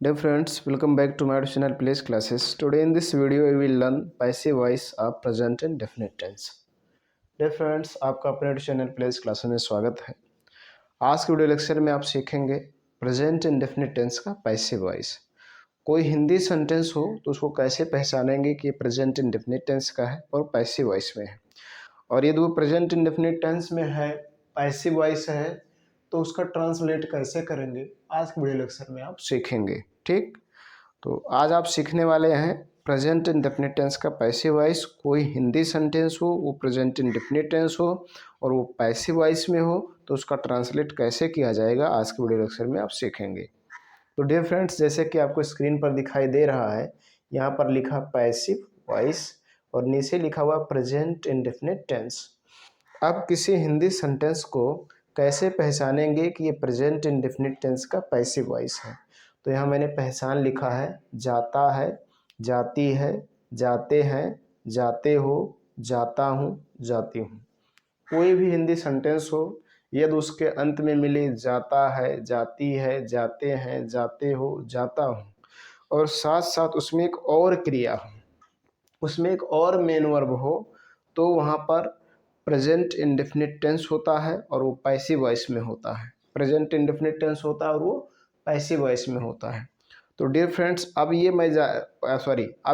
Dear friends, welcome back to my channel Place Classes. Today in this video we will learn passive voice of present and definite tense. Dear friends, आपका अपने channel place classes में स्वागत है। आज के video lecture में आप सीखेंगे प्रेजेंट एंड डेफिनेट टेंस का पैसिव वॉइस। कोई हिंदी सेंटेंस हो तो उसको कैसे पहचानेंगे कि प्रेजेंट एंड डेफिनेट टेंस का है और पैसिव वॉइस में है, और यदि वो प्रेजेंट एंड डेफिनेट टेंस में है, पैसिव वॉइस है, तो उसका ट्रांसलेट कैसे करेंगे आज के वीडियो लेक्चर में आप सीखेंगे। ठीक, तो आज आप सीखने वाले हैं प्रेजेंट एंड डेफिनेट टेंस का पैसिव वॉइस। कोई हिंदी सेंटेंस हो, वो प्रेजेंट एंड डेफिनेट टेंस हो और वो पैसिव वॉइस में हो, तो उसका ट्रांसलेट कैसे किया जाएगा आज के वीडियो लेक्चर में आप सीखेंगे। तो डियर फ्रेंड्स, जैसे कि आपको स्क्रीन पर दिखाई दे रहा है, यहाँ पर लिखा पैसिव वॉइस और नीचे लिखा हुआ प्रेजेंट एंड डेफिनेट टेंस। अब किसी हिंदी सेंटेंस को कैसे पहचानेंगे कि ये प्रेजेंट एंड डेफिनेट टेंस का पैसिव वॉइस है, तो यहाँ मैंने पहचान लिखा है, जाता है, जाती है, जाते हैं, जाते हो, जाता हूँ, जाती हूँ। कोई भी हिंदी सेंटेंस हो, यदि उसके अंत में मिले जाता है, जाती है, जाते हैं, जाते हो, जाता हूँ और साथ साथ उसमें एक और क्रिया हो, उसमें एक और मेन वर्ब हो, तो वहाँ पर प्रेजेंट इंडेफिनिट टेंस होता है और वो पैसिव वॉइस में होता है। प्रेजेंट इंडेफिनिट टेंस होता है और वो पैसिव वॉइस में होता है। तो डियर फ्रेंड्स, अब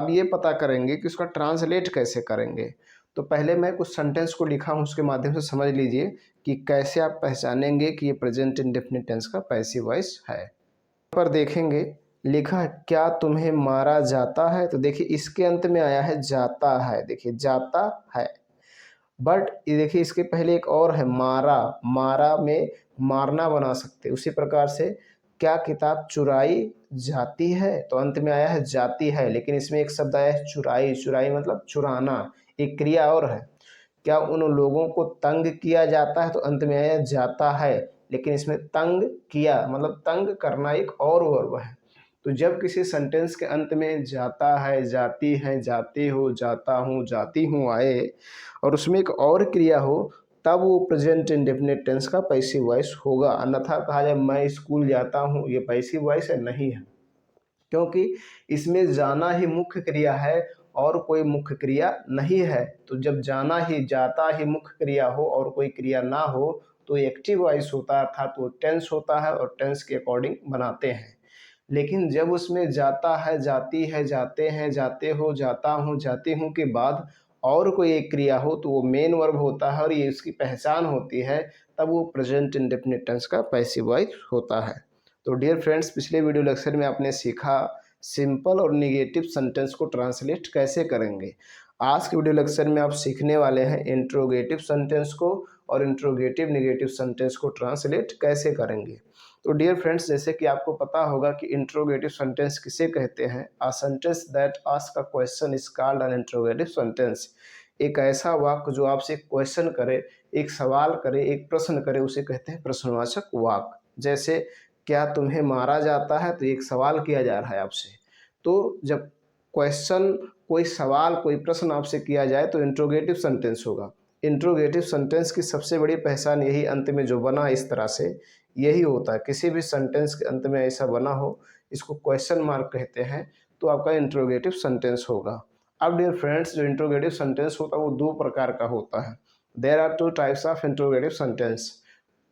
ये पता करेंगे कि उसका ट्रांसलेट कैसे करेंगे। तो पहले मैं कुछ सेंटेंस को लिखा हूँ, उसके माध्यम से समझ लीजिए कि कैसे आप पहचानेंगे कि ये प्रेजेंट इंडेफिनिट टेंस का पैसिव वॉइस है। पर देखेंगे लिखा है, क्या तुम्हें मारा जाता है, तो देखिए इसके अंत में आया है जाता है, देखिए जाता है। बट ये देखिए इसके पहले एक और है मारा, मारा में मारना बना सकते। उसी प्रकार से क्या किताब चुराई जाती है, तो अंत में आया है जाती है, लेकिन इसमें एक शब्द आया है चुराई, चुराई मतलब चुराना, एक क्रिया और है। क्या उन लोगों को तंग किया जाता है, तो अंत में आया जाता है, लेकिन इसमें तंग किया मतलब तंग करना एक और वर्ब है। तो जब किसी सेंटेंस के अंत में जाता है, जाती है, जाते हो, जाता हूँ, जाती हूँ आए और उसमें एक और क्रिया हो, तब वो प्रेजेंट इंडेफिनिट टेंस का पैसिव वॉइस होगा। अन्यथा कहा जाए मैं स्कूल जाता हूँ, ये पैसिव वॉइस है, नहीं है, क्योंकि इसमें जाना ही मुख्य क्रिया है और कोई मुख्य क्रिया नहीं है। तो जब जाना ही, जाता ही मुख्य क्रिया हो और कोई क्रिया ना हो, तो एक्टिव वॉइस होता है, अर्थात वो टेंस होता है और टेंस के अकॉर्डिंग बनाते हैं। लेकिन जब उसमें जाता है, जाती है, जाते हैं, जाते हो, जाता हूँ, जाती हूँ के बाद और कोई एक क्रिया हो, तो वो मेन वर्ब होता है और ये उसकी पहचान होती है, तब वो प्रेजेंट इंडेफिनिट टेंस का पैसिव वॉइस होता है। तो डियर फ्रेंड्स, पिछले वीडियो लेक्चर में आपने सीखा सिंपल और निगेटिव सेंटेंस को ट्रांसलेट कैसे करेंगे। आज के वीडियो लेक्चर में आप सीखने वाले हैं इंट्रोगेटिव सेंटेंस को और इंट्रोगेटिव निगेटिव सेंटेंस को ट्रांसलेट कैसे करेंगे। तो डियर फ्रेंड्स, जैसे कि आपको पता होगा कि इंट्रोगेटिव सेंटेंस किसे कहते हैं। A sentence that ask a question is called an interrogative sentence. एक ऐसा वाक्य जो आपसे क्वेश्चन करे, एक सवाल करे, एक प्रश्न करे, उसे कहते हैं प्रश्नवाचक वाक्य। जैसे क्या तुम्हें मारा जाता है, तो एक सवाल किया जा रहा है आपसे। तो जब क्वेश्चन, कोई सवाल, कोई प्रश्न आपसे किया जाए तो इंट्रोगेटिव सेंटेंस होगा। इंट्रोगेटिव सेंटेंस की सबसे बड़ी पहचान यही, अंत में जो बना इस तरह से यही होता है। किसी भी सेंटेंस के अंत में ऐसा बना हो, इसको क्वेश्चन मार्क कहते हैं, तो आपका इंट्रोगेटिव सेंटेंस होगा। अब डियर फ्रेंड्स, जो इंट्रोगेटिव सेंटेंस होता है वो दो प्रकार का होता है। There are two types of interrogative sentence.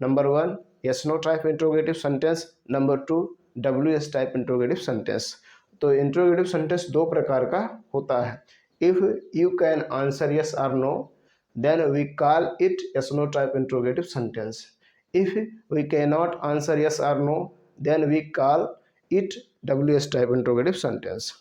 Number one, yes no type interrogative sentence. Number two, WS type interrogative sentence. तो इंट्रोगेटिव सेंटेंस दो प्रकार का होता है। If you can answer yes और no, then we call it yes no type interrogative sentence. If we can not answer yes और no, then we call it WS type interrogative sentence.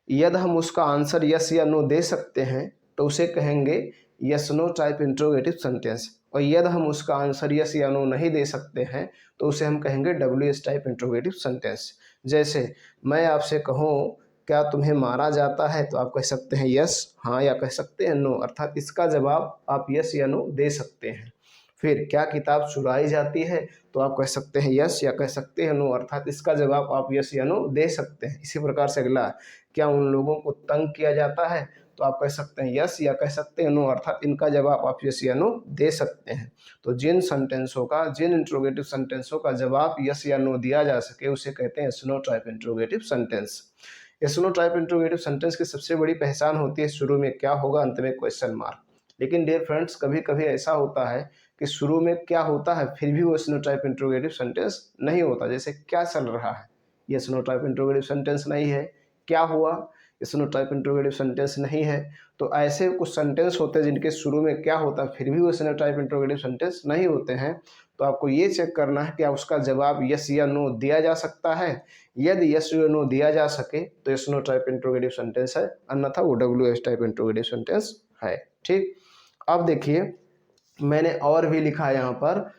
यदि हम उसका आंसर यस या no दे सकते हैं तो उसे कहेंगे yes no type interrogative sentence, और यदि हम उसका आंसर यस या नो नहीं दे सकते हैं तो उसे हम कहेंगे WS टाइप इंट्रोगेटिव सेंटेंस। जैसे मैं आपसे कहूँ क्या तुम्हें मारा जाता है, तो आप कह सकते हैं यस, हाँ, या कह सकते हैं नो, अर्थात इसका जवाब आप यस या नो दे सकते हैं। फिर क्या किताब चुराई जाती है, तो आप कह सकते हैं यस या कह सकते हैं नो, अर्थात इसका जवाब आप यस या नो दे सकते हैं। इसी प्रकार से अगला, क्या उन लोगों को तंग किया जाता है, तो आप कह सकते हैं यस या कह सकते हैं नो, अर्थात इनका जवाब आप यस या नो दे सकते हैं। तो जिन सेंटेंसों का, जिन इंट्रोगेटिव सेंटेंसों का जवाब यस या नो दिया जा सके उसे कहते हैं yes no type interrogative sentence. Yes no type interrogative sentence की सबसे बड़ी पहचान होती है शुरू में क्या होगा, अंत में क्वेश्चन मार्क। लेकिन डियर फ्रेंड्स, कभी कभी ऐसा होता है कि शुरू में क्या होता है फिर भी वो yes no type interrogative sentence नहीं होता। जैसे क्या चल रहा है, yes no type interrogative sentence नहीं है। क्या हुआ, yes no type interrogative sentence नहीं है। तो ऐसे कुछ सेंटेंस होते हैं जिनके शुरू में क्या होता है फिर भी वो yes no type interrogative sentence नहीं होते हैं। तो आपको ये चेक करना है कि आप उसका जवाब यस या नो दिया जा सकता है। यदि यस या नो दिया जा सके तो yes no type interrogative sentence है, अन्यथा वो W S type interrogative sentence है। ठीक, अब देखिए मैंने और भी लिखा है यहाँ पर,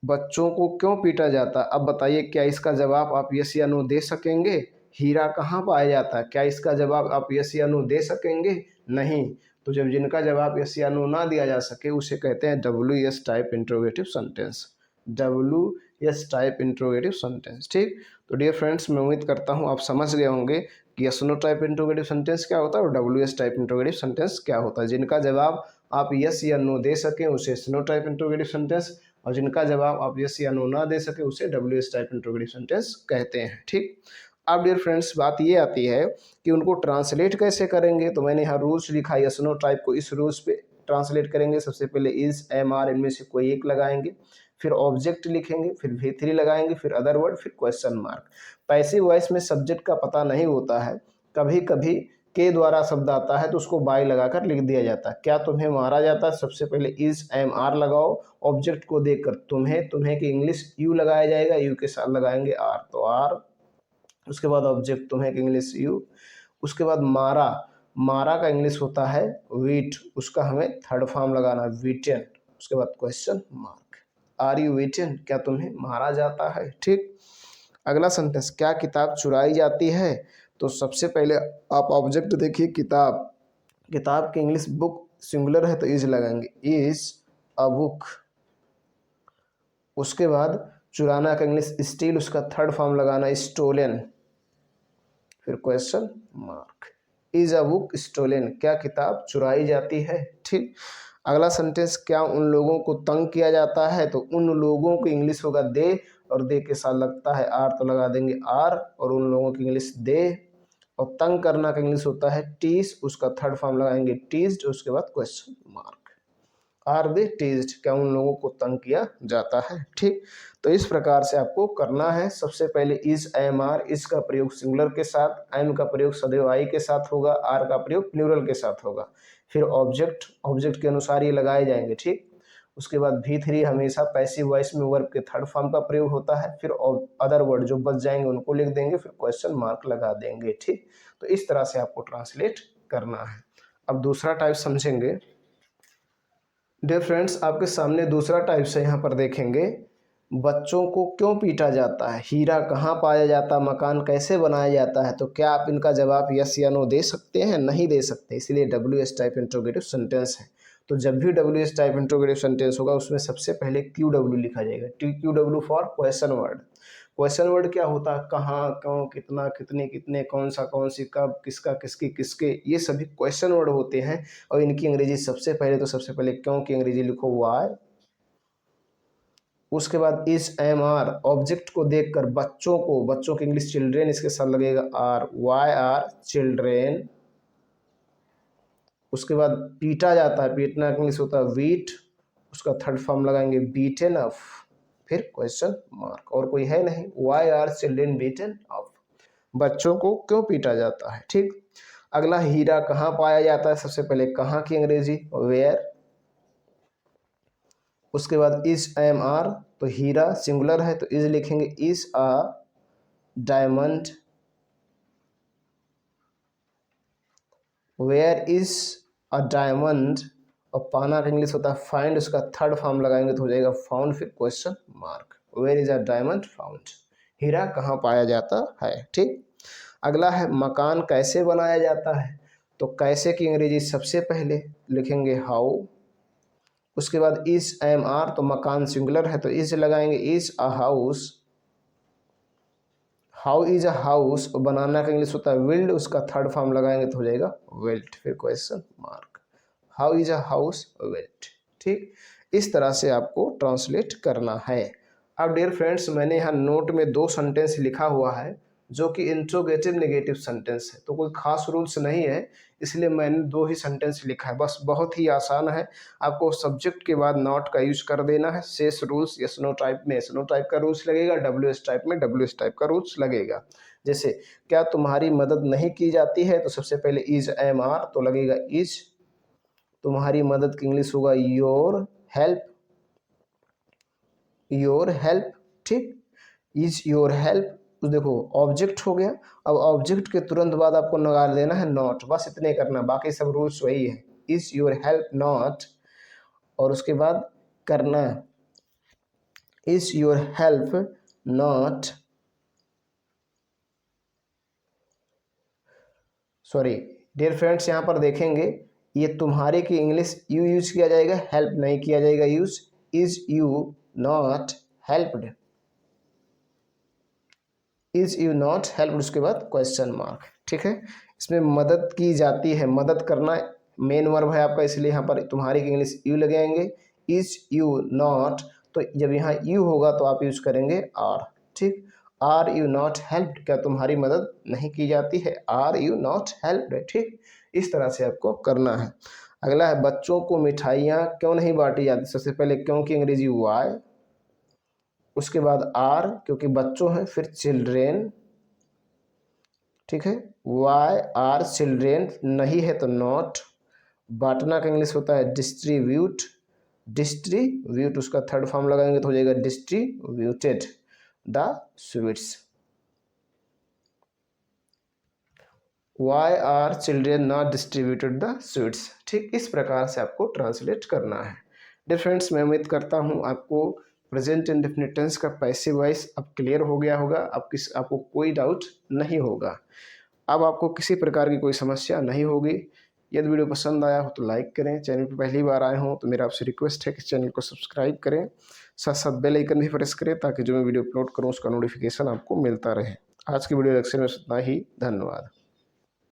बच्चों को क्यों पीटा जाता। अब बताइए क्या इसका जवाब आप यस या नो दे सकेंगे। हीरा कहाँ पाया जाता है, क्या इसका जवाब आप यस या नो दे सकेंगे। नहीं। तो जब जिनका जवाब यस या नो ना दिया जा सके उसे कहते हैं W S type interrogative sentence. W S type interrogative sentence. ठीक, तो डियर फ्रेंड्स, मैं उम्मीद करता हूँ आप समझ गए होंगे कि yes no type interrogative sentence क्या होता है और W S type interrogative sentence क्या होता है। जिनका जवाब आप यस या नो दे सकें उसे yes no type interrogative sentence, और जिनका जवाब आप यस या नो ना दे सके उसे W S type interrogative sentence कहते हैं। ठीक, अब डियर फ्रेंड्स बात ये आती है कि उनको ट्रांसलेट कैसे करेंगे। तो मैंने यहाँ रूल्स लिखा है, यस नो टाइप को इस रूल्स पे ट्रांसलेट करेंगे। सबसे पहले इज, एम, आर, इनमें से कोई एक लगाएंगे, फिर ऑब्जेक्ट लिखेंगे, फिर V3 लगाएंगे, फिर अदर वर्ड, फिर क्वेश्चन मार्क। पैसिव वॉइस में सब्जेक्ट का पता नहीं होता है, कभी कभी के द्वारा शब्द आता है तो उसको बाय लगाकर लिख दिया जाता है। क्या तुम्हें मारा जाता है, सबसे पहले इज, एम, आर लगाओ, ऑब्जेक्ट को देखकर तुम्हें, तुम्हें की इंग्लिश यू लगाया जाएगा, यू के साथ लगाएंगे आर, तो आर। उसके बाद ऑब्जेक्ट तुम्हें की इंग्लिश यू। उसके बाद मारा, मारा का इंग्लिश होता है वीट, उसका हमें थर्ड फॉर्म लगाना है वीटेन। उसके बाद क्वेश्चन मार्क, आर यू वीटेन, क्या तुम्हें मारा जाता है। ठीक, अगला सेंटेंस, क्या किताब चुराई जाती है। तो सबसे पहले आप ऑब्जेक्ट देखिए किताब, किताब की इंग्लिश बुक सिंगुलर है तो इज लगाएंगे, इज अ बुक। उसके बाद चुराना का इंग्लिश स्टील, उसका थर्ड फॉर्म लगाना स्टोलन, फिर question mark. Is a book stolen, क्या किताब चुराई जाती है। ठीक, अगला सेंटेंस, क्या उन लोगों को तंग किया जाता है। तो उन लोगों की इंग्लिश होगा दे, और दे के साथ लगता है आर तो लगा देंगे आर, और उन लोगों की इंग्लिश दे। और तंग करना का इंग्लिश होता है टीज, उसका थर्ड फॉर्म लगाएंगे टीज्ड, उसके बाद question mark. Are they teased, क्या उन लोगों को तंग किया जाता है। ठीक, तो इस प्रकार से आपको करना है। सबसे पहले इज, एम, आर, इज का प्रयोग सिंगुलर के साथ, एम का प्रयोग सदैव आई के साथ होगा, आर का प्रयोग प्लूरल के साथ होगा। फिर ऑब्जेक्ट, ऑब्जेक्ट के अनुसार ये लगाए जाएंगे। ठीक, उसके बाद V3 हमेशा पैसिव वॉइस में वर्ब के थर्ड फॉर्म का प्रयोग होता है। फिर अदर वर्ड जो बच जाएंगे उनको लिख देंगे, फिर क्वेश्चन मार्क लगा देंगे। ठीक, तो इस तरह से आपको ट्रांसलेट करना है। अब दूसरा टाइप समझेंगे। डियर फ्रेंड्स, आपके सामने दूसरा टाइप से यहाँ पर देखेंगे, बच्चों को क्यों पीटा जाता है, हीरा कहाँ पाया जाता है, मकान कैसे बनाया जाता है। तो क्या आप इनका जवाब यस या नो दे सकते हैं, नहीं दे सकते, इसलिए W S type interrogative sentence है। तो जब भी W S type interrogative sentence होगा उसमें सबसे पहले क्यू डब्ल्यू लिखा जाएगा, TQW for question word. Question word क्या होता है, कहाँ, क्यों, कितना, कितने, कितने, कौन सा, कौन सी, कब, किसका, किसकी, किसके, ये सभी क्वेश्चन वर्ड होते हैं। और इनकी अंग्रेजी सबसे पहले, तो सबसे पहले क्यों की अंग्रेजी लिखो वाई। उसके बाद इज, एम, आर, ऑब्जेक्ट को देखकर बच्चों को, बच्चों की इंग्लिश चिल्ड्रेन, इसके साथ लगेगा आर, वाई आर चिल्ड्रेन। उसके बाद पीटा जाता है, पीटना का इंग्लिश होता है वीट, उसका थर्ड फॉर्म लगाएंगे बीटेन अप, फिर क्वेश्चन मार्क। और कोई है नहीं, why are children beaten up, बच्चों को क्यों पीटा जाता है। ठीक, अगला, हीरा कहाँ पाया जाता है, सबसे पहले कहाँ की अंग्रेजी वेयर। उसके बाद इज, एम, आर, तो हीरा सिंगुलर है तो इज लिखेंगे, is a diamond, where is a diamond. और पाना का इंग्लिश होता है फाइंड, उसका थर्ड फॉर्म लगाएंगे तो हो जाएगा फाउंड, फिर question mark. Where is a diamond found, हीरा कहाँ पाया जाता है। ठीक, अगला है, मकान कैसे बनाया जाता है। तो कैसे की अंग्रेजी सबसे पहले लिखेंगे हाउ। उसके बाद इज, एम, आर, तो मकान सिंगुलर है तो इज लगाएंगे, is a house, how is a house, बनाना का इंग्लिश होता है बिल्ड, उसका थर्ड फॉर्म लगाएंगे तो हो जाएगा बिल्ट, फिर question mark. How is a house built. ठीक, इस तरह से आपको ट्रांसलेट करना है। अब डियर फ्रेंड्स, मैंने यहाँ नोट में 2 सेंटेंस लिखा हुआ है जो कि इंट्रोगेटिव नेगेटिव सेंटेंस है, तो कोई खास रूल्स नहीं है, इसलिए मैंने 2 ही सेंटेंस लिखा है। बस बहुत ही आसान है, आपको सब्जेक्ट के बाद नॉट का यूज कर देना है। शेष रूल्स यस नो टाइप में यस नो टाइप का रूल्स लगेगा, डब्ल्यू एस टाइप में डब्ल्यू एस टाइप का रूल्स लगेगा। जैसे क्या तुम्हारी मदद नहीं की जाती है, तो सबसे पहले इज एम आर तो लगेगा इज। तुम्हारी मदद की इंग्लिश होगा योर हेल्प, योर हेल्प। ठीक, इज योर हेल्प, तो देखो ऑब्जेक्ट हो गया। अब ऑब्जेक्ट के तुरंत बाद आपको लगा देना है नॉट, बस इतने करना, बाकी सब रूल्स वही है। इज योर हेल्प नॉट, और उसके बाद करना is your help not, sorry dear friends, यहाँ पर देखेंगे ये तुम्हारे की इंग्लिश यू यूज किया जाएगा, हेल्प नहीं किया जाएगा use. Is you not helped, is you not help, उसके बाद क्वेश्चन मार्क। ठीक है, इसमें मदद की जाती है, मदद करना मेन वर्ब है आपका, इसलिए यहाँ पर तुम्हारी की इंग्लिश यू लगेंगे। इज यू नॉट, तो जब यहाँ यू होगा तो आप यूज करेंगे आर। ठीक, आर यू नॉट हेल्प्ड, क्या तुम्हारी मदद नहीं की जाती है, आर यू नॉट हेल्प्ड। ठीक, इस तरह से आपको करना है। अगला है बच्चों को मिठाइयाँ क्यों नहीं बांटी जाती। सबसे पहले क्यों की अंग्रेजी वाई, उसके बाद आर क्योंकि बच्चों हैं, फिर चिल्ड्रेन। ठीक है, वाई आर चिल्ड्रेन, नहीं है तो नॉट। बांटना का इंग्लिश होता है डिस्ट्रीब्यूट, डिस्ट्रीब्यूट उसका थर्ड फॉर्म लगाएंगे तो हो जाएगा distributed the sweets. Why are children not distributed the sweets. ठीक, इस प्रकार से आपको ट्रांसलेट करना है। डियर फ्रेंड्स, मैं उम्मीद करता हूँ आपको प्रेजेंट इंडेफिनिट टेंस का पैसिव वॉइस अब क्लियर हो गया होगा, आपको कोई डाउट नहीं होगा, अब आपको किसी प्रकार की कोई समस्या नहीं होगी। यदि वीडियो पसंद आया हो तो लाइक करें, चैनल पर पहली बार आए हों तो मेरा आपसे रिक्वेस्ट है कि चैनल को सब्सक्राइब करें, साथ साथ बेल आइकन भी प्रेस करें ताकि जो मैं वीडियो अपलोड करूं उसका नोटिफिकेशन आपको मिलता रहे। आज की वीडियो लेक्चर में इतना ही, धन्यवाद।